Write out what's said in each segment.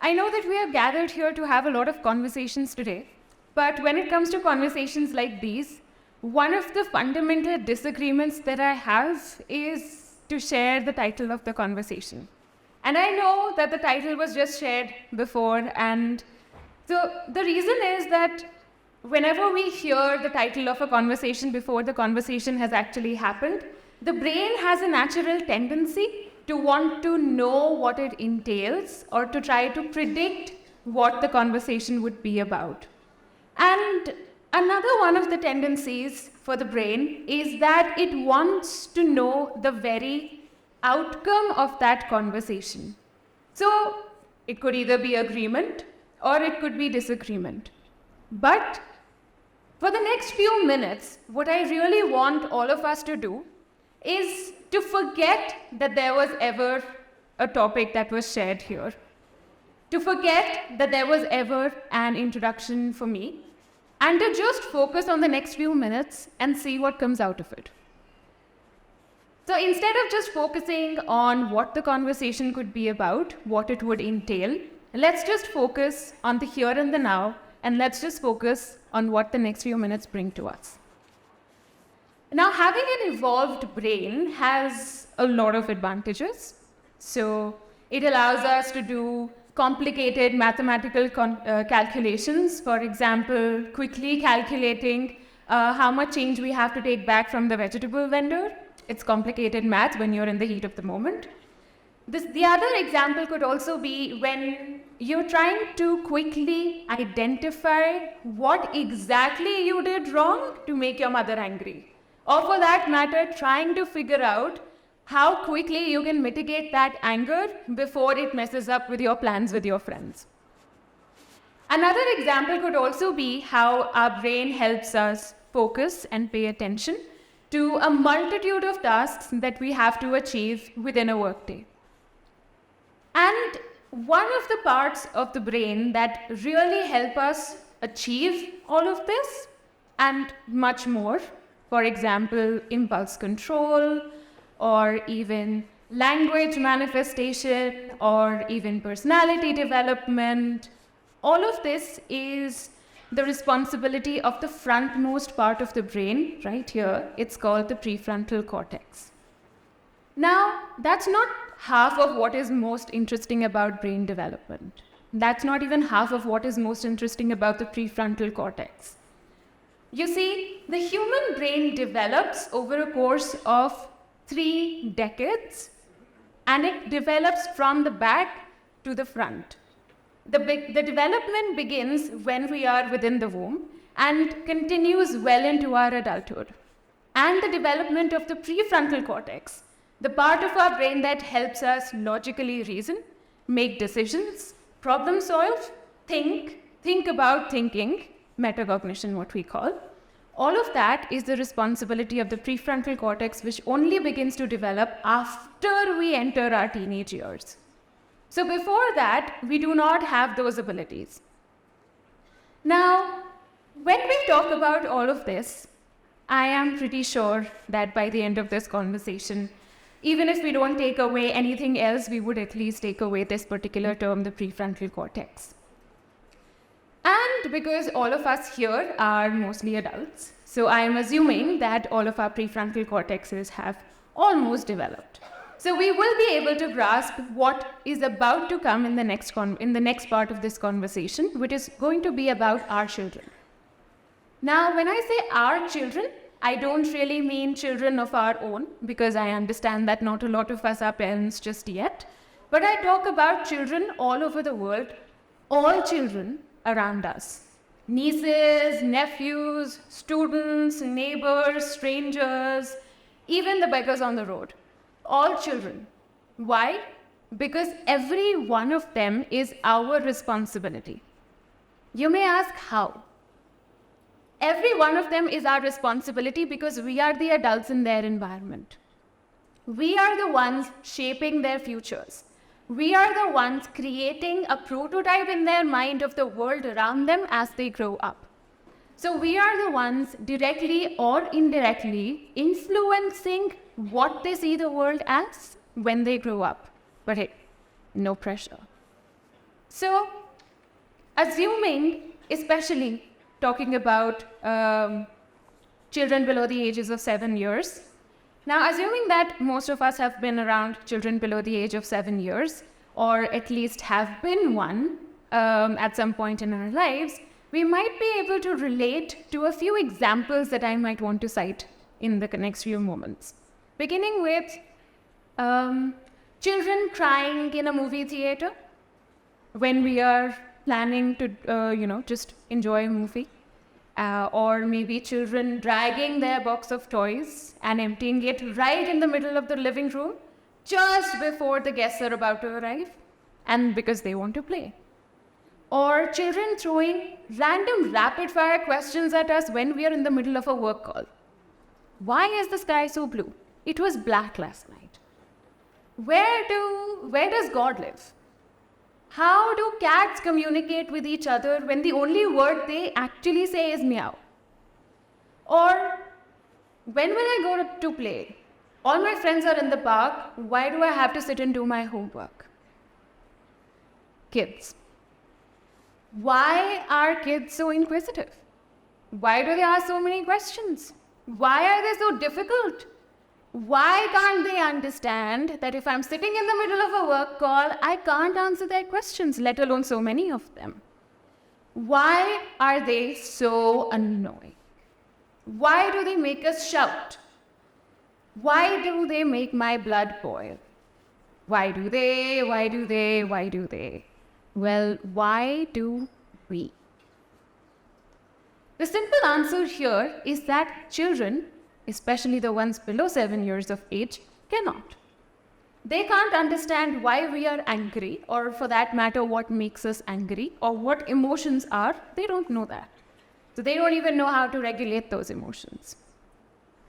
I know that we are gathered here to have a lot of conversations today, but when it comes to conversations like these, one of the fundamental disagreements that I have is to share the title of the conversation. And I know that the title was just shared before, and so the reason is that whenever we hear the title of a conversation before the conversation has actually happened, the brain has a natural tendency to want to know what it entails or to try to predict what the conversation would be about. And another one of the tendencies for the brain is that it wants to know the very outcome of that conversation. So it could either be agreement or it could be disagreement. But for the next few minutes, what I really want all of us to do is to forget that there was ever a topic that was shared here. To forget that there was ever an introduction for me, and to just focus on the next few minutes and see what comes out of it. So instead of just focusing on what the conversation could be about, what it would entail, let's just focus on the here and the now, and let's just focus on what the next few minutes bring to us. Now, having an evolved brain has a lot of advantages. So it allows us to do complicated mathematical calculations. For example, quickly calculating how much change we have to take back from the vegetable vendor. It's complicated math when you're in the heat of the moment. The other example could also be when you're trying to quickly identify what exactly you did wrong to make your mother angry. Or for that matter, trying to figure out how quickly you can mitigate that anger before it messes up with your plans with your friends. Another example could also be how our brain helps us focus and pay attention to a multitude of tasks that we have to achieve within a workday. And one of the parts of the brain that really help us achieve all of this and much more, for example, impulse control, or even language manifestation, or even personality development, all of this is the responsibility of the frontmost part of the brain, right here. It's called the prefrontal cortex. Now, that's not half of what is most interesting about brain development. That's not even half of what is most interesting about the prefrontal cortex. You see, the human brain develops over a course of 3 decades, and it develops from the back to the front. The development begins when we are within the womb and continues well into our adulthood. And the development of the prefrontal cortex, the part of our brain that helps us logically reason, make decisions, problem solve, think about thinking, metacognition, what we call. All of that is the responsibility of the prefrontal cortex, which only begins to develop after we enter our teenage years. So before that, we do not have those abilities. Now, when we talk about all of this, I am pretty sure that by the end of this conversation, even if we don't take away anything else, we would at least take away this particular term, the prefrontal cortex. And because all of us here are mostly adults, so I am assuming that all of our prefrontal cortexes have almost developed. So we will be able to grasp what is about to come in the next part of this conversation, which is going to be about our children. Now, when I say our children, I don't really mean children of our own, because I understand that not a lot of us are parents just yet. But I talk about children all over the world, all children around us. Nieces, nephews, students, neighbors, strangers, even the beggars on the road. All children. Why? Because every one of them is our responsibility. You may ask how. Every one of them is our responsibility because we are the adults in their environment. We are the ones shaping their futures. We are the ones creating a prototype in their mind of the world around them as they grow up. So we are the ones directly or indirectly influencing what they see the world as when they grow up. But hey, no pressure. So, assuming, especially talking about children below the ages of 7 years, now assuming that most of us have been around children below the age of 7 years, or at least have been one at some point in our lives, we might be able to relate to a few examples that I might want to cite in the next few moments. Beginning with children crying in a movie theater when we are planning to, just enjoy a movie. Or maybe children dragging their box of toys and emptying it right in the middle of the living room just before the guests are about to arrive, and because they want to play. Or children throwing random rapid-fire questions at us when we are in the middle of a work call. Why is the sky so blue? It was black last night. Where does God live? How do cats communicate with each other when the only word they actually say is meow? Or, when will I go to play? All my friends are in the park. Why do I have to sit and do my homework? Kids. Why are kids so inquisitive? Why do they ask so many questions? Why are they so difficult? Why can't they understand that if I'm sitting in the middle of a work call, I can't answer their questions, let alone so many of them? Why are they so annoying? Why do they make us shout? Why do they make my blood boil? Why do they? Well, why do we? The simple answer here is that children, especially the ones below 7 years of age, cannot. They can't understand why we are angry, or for that matter, what makes us angry, or what emotions are. They don't know that. So they don't even know how to regulate those emotions.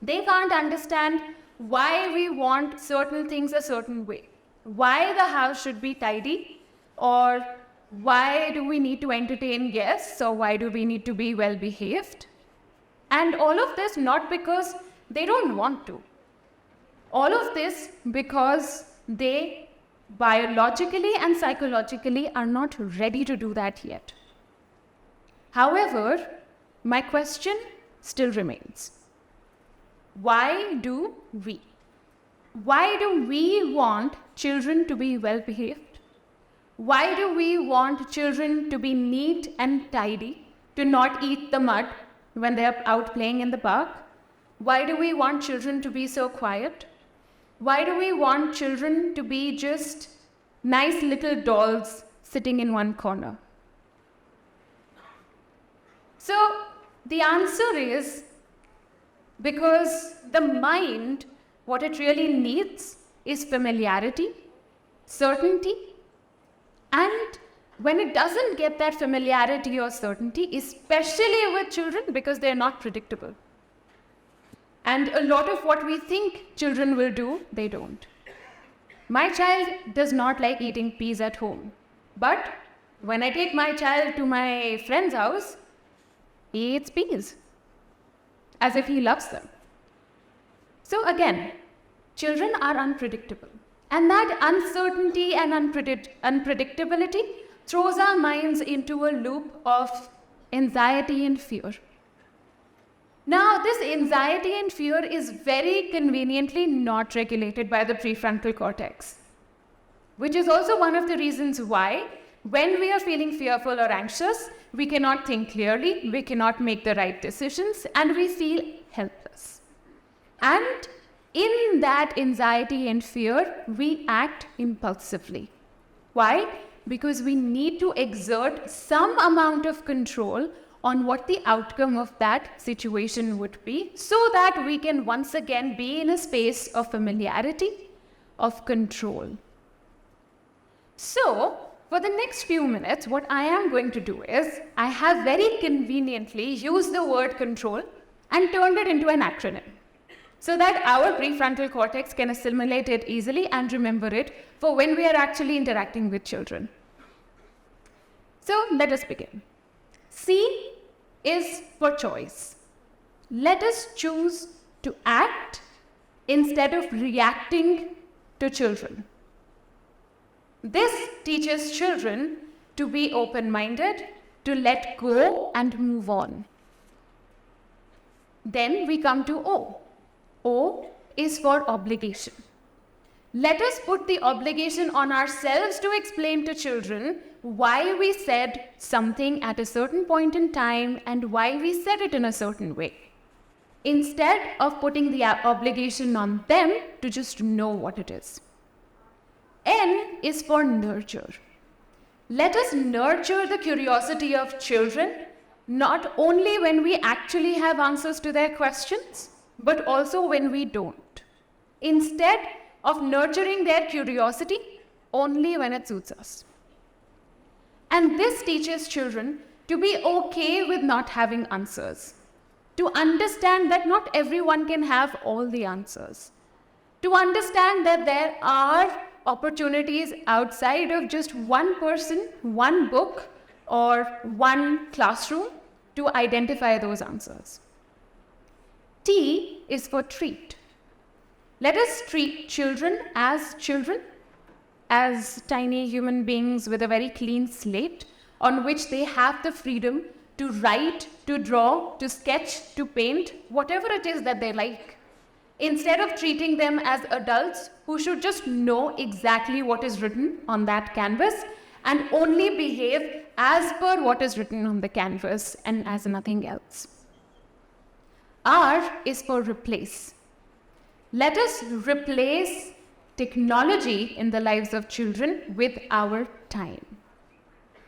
They can't understand why we want certain things a certain way, why the house should be tidy, or why do we need to entertain guests, or why do we need to be well behaved. And all of this not because they don't want to. All of this because they biologically and psychologically are not ready to do that yet. However, my question still remains. Why do we? Why do we want children to be well behaved? Why do we want children to be neat and tidy, to not eat the mud when they are out playing in the park? Why do we want children to be so quiet? Why do we want children to be just nice little dolls sitting in one corner? So the answer is because the mind, what it really needs is familiarity, certainty, and when it doesn't get that familiarity or certainty, especially with children because they're not predictable. And a lot of what we think children will do, they don't. My child does not like eating peas at home. But when I take my child to my friend's house, he eats peas as if he loves them. So again, children are unpredictable. And that uncertainty and unpredictability throws our minds into a loop of anxiety and fear. Now, this anxiety and fear is very conveniently not regulated by the prefrontal cortex, which is also one of the reasons why, when we are feeling fearful or anxious, we cannot think clearly, we cannot make the right decisions, and we feel helpless. And in that anxiety and fear, we act impulsively. Why? Because we need to exert some amount of control on what the outcome of that situation would be, so that we can once again be in a space of familiarity, of control. So, for the next few minutes, what I am going to do is, I have very conveniently used the word control and turned it into an acronym, so that our prefrontal cortex can assimilate it easily and remember it for when we are actually interacting with children. So, let us begin. C is for choice. Let us choose to act instead of reacting to children. This teaches children to be open-minded, to let go and move on. Then we come to O. O is for obligation. Let us put the obligation on ourselves to explain to children why we said something at a certain point in time and why we said it in a certain way, instead of putting the obligation on them to just know what it is. N is for nurture. Let us nurture the curiosity of children, not only when we actually have answers to their questions, but also when we don't. Instead of nurturing their curiosity only when it suits us. And this teaches children to be okay with not having answers, to understand that not everyone can have all the answers, to understand that there are opportunities outside of just one person, one book, or one classroom to identify those answers. T is for treat. Let us treat children, as tiny human beings with a very clean slate on which they have the freedom to write, to draw, to sketch, to paint, whatever it is that they like. Instead of treating them as adults who should just know exactly what is written on that canvas and only behave as per what is written on the canvas and as nothing else. R is for replace. Let us replace technology in the lives of children with our time,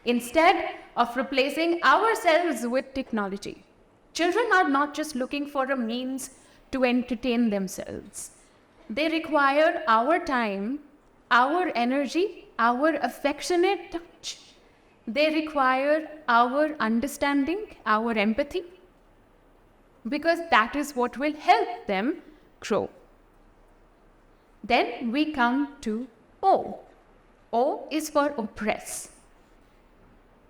instead of replacing ourselves with technology. Children are not just looking for a means to entertain themselves. They require our time, our energy, our affectionate touch. They require our understanding, our empathy, because that is what will help them grow. Then we come to O. O is for oppress.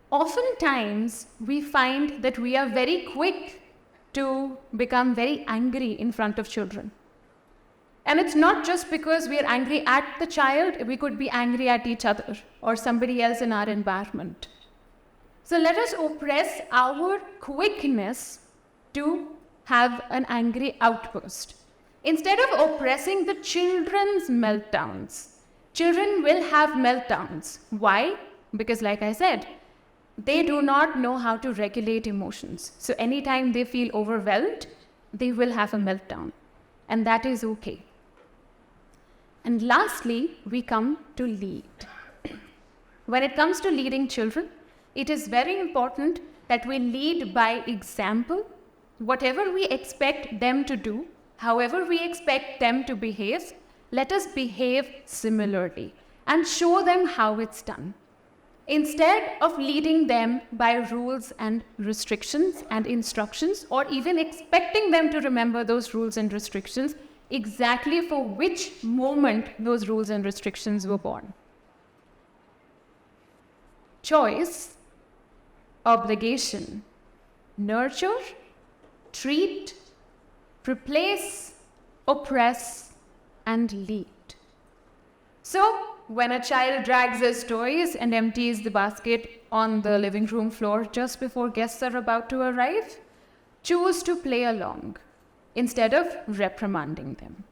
Oftentimes, we find that we are very quick to become very angry in front of children. And it's not just because we are angry at the child, we could be angry at each other or somebody else in our environment. So let us oppress our quickness to have an angry outburst. Instead of oppressing the children's meltdowns, children will have meltdowns. Why? Because like I said, they do not know how to regulate emotions. So anytime they feel overwhelmed, they will have a meltdown. And that is okay. And lastly, we come to lead. When it comes to leading children, it is very important that we lead by example. Whatever we expect them to do, however we expect them to behave, let us behave similarly and show them how it's done. Instead of leading them by rules and restrictions and instructions, or even expecting them to remember those rules and restrictions, exactly for which moment those rules and restrictions were born. Choice, obligation, nurture, treat, replace, oppress, and lead. So, when a child drags his toys and empties the basket on the living room floor just before guests are about to arrive, choose to play along instead of reprimanding them.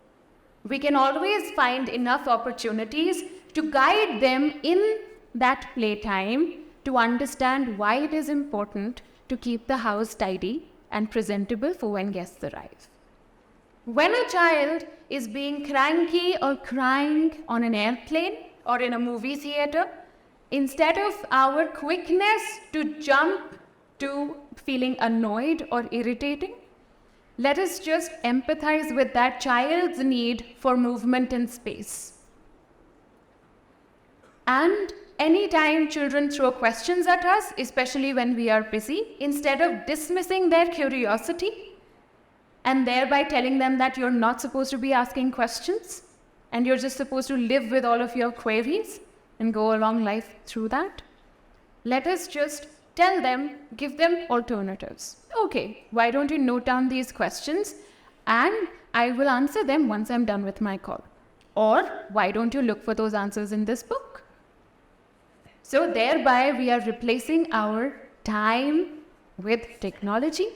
We can always find enough opportunities to guide them in that playtime to understand why it is important to keep the house tidy and presentable for when guests arrive. When a child is being cranky or crying on an airplane or in a movie theater, instead of our quickness to jump to feeling annoyed or irritating, let us just empathize with that child's need for movement and space. And anytime children throw questions at us, especially when we are busy, instead of dismissing their curiosity and thereby telling them that you're not supposed to be asking questions and you're just supposed to live with all of your queries and go along life through that, let us just tell them, give them alternatives. Okay, why don't you note down these questions and I will answer them once I'm done with my call. Or why don't you look for those answers in this book? So thereby we are replacing our time with technology,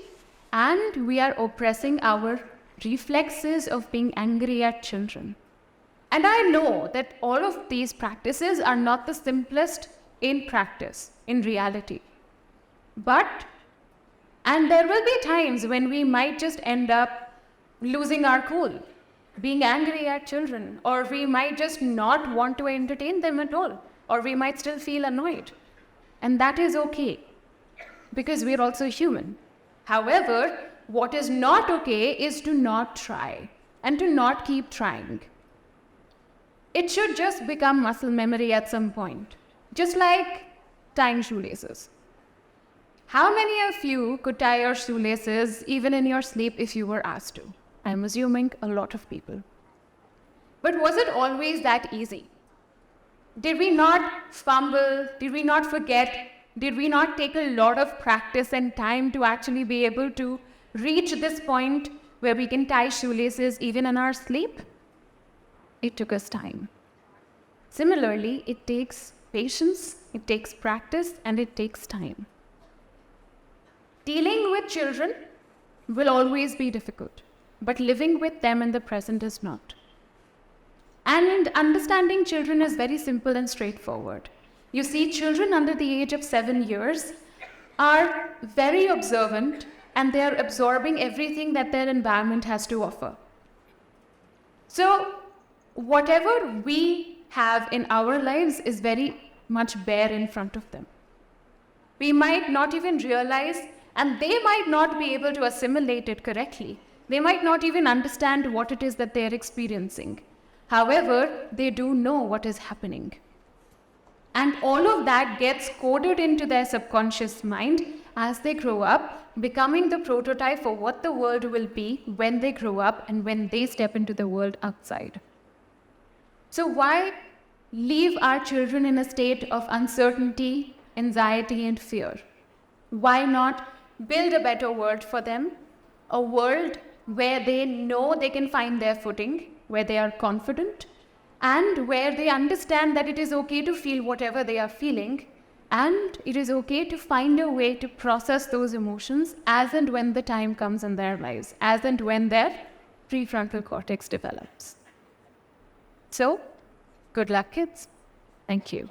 and we are oppressing our reflexes of being angry at children. And I know that all of these practices are not the simplest in practice, in reality. And there will be times when we might just end up losing our cool, being angry at children, or we might just not want to entertain them at all, or we might still feel annoyed. And that is okay, because we're also human. However, what is not okay is to not try and to not keep trying. It should just become muscle memory at some point, just like tying shoelaces. How many of you could tie your shoelaces even in your sleep if you were asked to? I'm assuming a lot of people. But was it always that easy? Did we not fumble? Did we not forget? Did we not take a lot of practice and time to actually be able to reach this point where we can tie shoelaces even in our sleep? It took us time. Similarly, it takes patience, it takes practice, and it takes time. Dealing with children will always be difficult, but living with them in the present is not. And understanding children is very simple and straightforward. You see, children under the age of 7 years are very observant, and they are absorbing everything that their environment has to offer. So, whatever we have in our lives is very much bare in front of them. We might not even realize, and they might not be able to assimilate it correctly. They might not even understand what it is that they are experiencing. However, they do know what is happening. And all of that gets coded into their subconscious mind as they grow up, becoming the prototype for what the world will be when they grow up and when they step into the world outside. So why leave our children in a state of uncertainty, anxiety, and fear? Why not build a better world for them? A world where they know they can find their footing, where they are confident, and where they understand that it is okay to feel whatever they are feeling, and it is okay to find a way to process those emotions as and when the time comes in their lives, as and when their prefrontal cortex develops. So, good luck, kids. Thank you.